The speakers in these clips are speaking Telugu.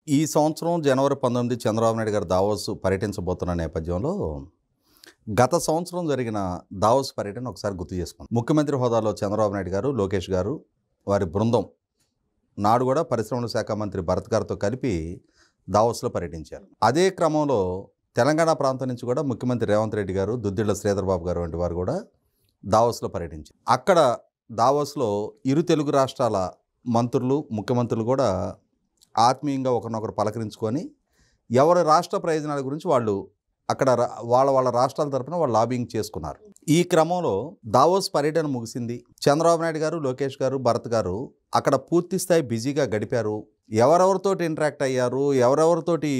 ఈ సంవత్సరం జనవరి 19 చంద్రబాబు నాయుడు గారు దావోస్ పర్యటించబోతున్న నేపథ్యంలో గత సంవత్సరం జరిగిన దావోస్ పర్యటన ఒకసారి గుర్తు చేసుకుందాం. ముఖ్యమంత్రి హోదాలో చంద్రబాబు నాయుడు గారు, లోకేష్ గారు, వారి బృందం నాడు కూడా పరిశ్రమల శాఖ మంత్రి భరత్ గారితో కలిపి దావోస్లో పర్యటించారు. అదే క్రమంలో తెలంగాణ ప్రాంతం నుంచి కూడా ముఖ్యమంత్రి రేవంత్ రెడ్డి గారు, దుద్దిళ్ల శ్రీధర్ బాబు గారు వంటి వారు కూడా దావోస్లో పర్యటించారు. అక్కడ దావోస్లో ఇరు తెలుగు రాష్ట్రాల మంత్రులు, ముఖ్యమంత్రులు కూడా ఆత్మీయంగా ఒకరినొకరు పలకరించుకొని ఎవరి రాష్ట్ర ప్రయోజనాల గురించి వాళ్ళు అక్కడ వాళ్ళ రాష్ట్రాల తరపున వాళ్ళు లాబింగ్ చేసుకున్నారు. ఈ క్రమంలో దావోస్ పర్యటన ముగిసింది. చంద్రబాబు నాయుడు గారు, లోకేష్ గారు, భరత్ గారు అక్కడ పూర్తి స్థాయి బిజీగా గడిపారు. ఎవరెవరితోటి ఇంటరాక్ట్ అయ్యారు, ఎవరెవరితోటి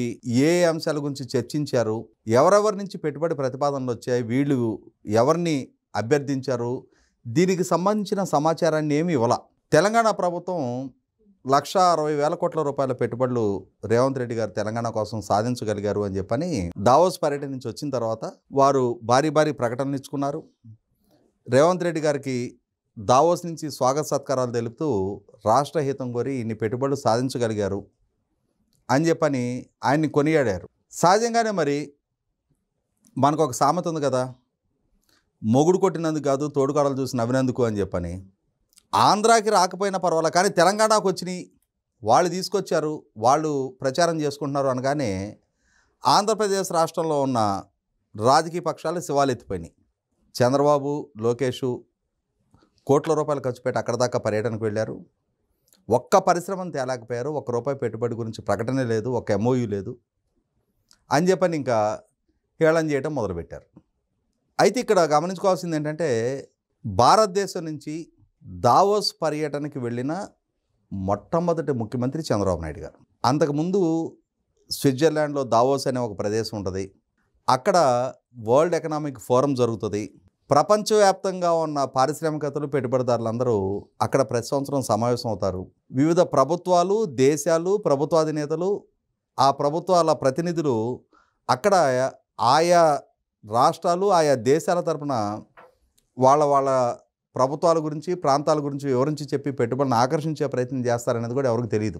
ఏ అంశాల గురించి చర్చించారు, ఎవరెవరి నుంచి పెట్టుబడి ప్రతిపాదనలు వచ్చాయి, వీళ్ళు ఎవరిని అభ్యర్థించారు, దీనికి సంబంధించిన సమాచారాన్ని ఏమి ఇవ్వాల. తెలంగాణ ప్రభుత్వం 1,60,000 కోట్ల రూపాయల పెట్టుబడులు రేవంత్ రెడ్డి గారు తెలంగాణ కోసం సాధించగలిగారు అని చెప్పని దావోస్ పర్యటన నుంచి వచ్చిన తర్వాత వారు భారీ ప్రకటనలు ఇచ్చుకున్నారు. రేవంత్ రెడ్డి గారికి దావోస్ నుంచి స్వాగత సత్కారాలు తెలుపుతూ రాష్ట్ర హితం కోరి ఇన్ని పెట్టుబడులు సాధించగలిగారు అని చెప్పని ఆయన్ని కొనియాడారు. సహజంగానే మరి మనకు ఒక సామెత ఉంది కదా, మొగుడు కొట్టినందుకు కాదు తోడుకాడలు చూసి నవ్వినందుకు అని చెప్పని. ఆంధ్రాకి రాకపోయినా పర్వాలేదు, కానీ తెలంగాణకు వచ్చినాయి, వాళ్ళు తీసుకొచ్చారు, వాళ్ళు ప్రచారం చేసుకుంటున్నారు అనగానే ఆంధ్రప్రదేశ్ రాష్ట్రంలో ఉన్న రాజకీయ పక్షాలు శివాలెత్తిపోయినాయి. చంద్రబాబు, లోకేష్ కోట్ల రూపాయలు ఖర్చు పెట్టి అక్కడ దాకా పర్యటనకు వెళ్ళారు. ఒక్క పరిశ్రమను తేలేకపోయారు, ₹1 పెట్టుబడి గురించి ప్రకటన లేదు, ఒక MOU లేదు అని చెప్పని ఇంకా హేళన చేయడం మొదలుపెట్టారు. అయితే ఇక్కడ గమనించుకోవాల్సింది ఏంటంటే, భారతదేశం నుంచి దావోస్ పర్యటనకి వెళ్ళిన మొట్టమొదటి ముఖ్యమంత్రి చంద్రబాబు నాయుడు గారు. అంతకుముందు స్విట్జర్లాండ్లో దావోస్ అనే ఒక ప్రదేశం ఉంటుంది. అక్కడ వరల్డ్ ఎకనామిక్ ఫోరం జరుగుతుంది. ప్రపంచవ్యాప్తంగా ఉన్న పారిశ్రామికతలు, పెట్టుబడిదారులందరూ అక్కడ ప్రతి సంవత్సరం సమావేశం అవుతారు. వివిధ ప్రభుత్వాలు, దేశాలు, ప్రభుత్వాధినేతలు, ఆ ప్రభుత్వాల ప్రతినిధులు అక్కడ ఆయా రాష్ట్రాలు, ఆయా దేశాల తరపున వాళ్ళ ప్రభుత్వాల గురించి, ప్రాంతాల గురించి వివరించి చెప్పి పెట్టుబడిని ఆకర్షించే ప్రయత్నం చేస్తారనేది కూడా ఎవరికి తెలియదు.